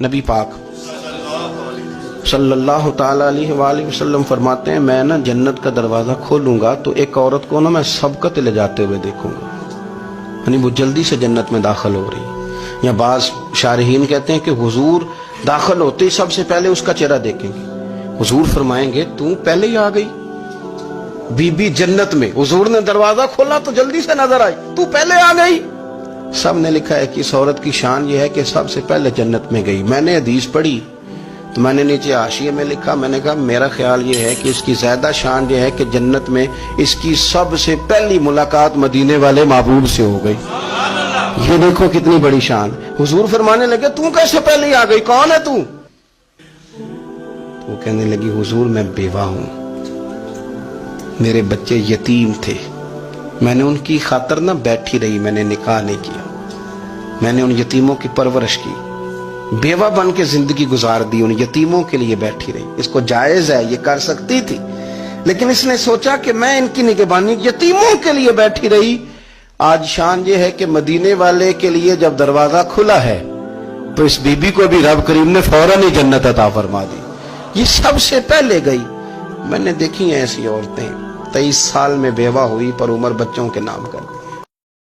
نبی پاک صلی اللہ تعالی علیہ وآلہ وسلم فرماتے ہیں میں نا جنت کا دروازہ کھولوں گا تو ایک عورت کو نا میں سبقت لے جاتے ہوئے دیکھوں گا، یعنی وہ جلدی سے جنت میں داخل ہو رہی. یا بعض شارحین کہتے ہیں کہ حضور داخل ہوتے ہی سب سے پہلے اس کا چہرہ دیکھیں گے. حضور فرمائیں گے تو پہلے ہی آ گئی بی بی جنت میں، حضور نے دروازہ کھولا تو جلدی سے نظر آئی، تو پہلے آ گئی. سب نے لکھا ہے کہ اس عورت کی شان یہ ہے کہ سب سے پہلے جنت میں گئی. میں نے حدیث پڑھی تو میں نے نیچے حاشیے میں لکھا، میں نے کہا میرا خیال یہ ہے کہ اس کی زیادہ شان یہ ہے کہ جنت میں اس کی سب سے پہلی ملاقات مدینے والے محبوب سے ہو گئی. یہ دیکھو کتنی بڑی شان. حضور فرمانے لگے تو کیسے پہلے ہی آ گئی، کون ہے تو؟ وہ کہنے لگی حضور میں بیوہ ہوں، میرے بچے یتیم تھے، میں نے ان کی خاطر نہ بیٹھی رہی، میں نے نکاح نہیں کیا، میں نے ان یتیموں کی پرورش کی، بیوہ بن کے زندگی گزار دی، ان یتیموں کے لیے بیٹھی رہی. اس کو جائز ہے، یہ کر سکتی تھی، لیکن اس نے سوچا کہ میں ان کی نگہبانی یتیموں کے لیے بیٹھی رہی. آج شان یہ ہے کہ مدینے والے کے لیے جب دروازہ کھلا ہے تو اس بی بی کو بھی رب کریم نے فوراً ہی جنت عطا فرما دی. یہ سب سے پہلے گئی. میں نے دیکھی ہیں ایسی عورتیں 23 سال میں بیوہ ہوئی پر عمر بچوں کے نام کر دی.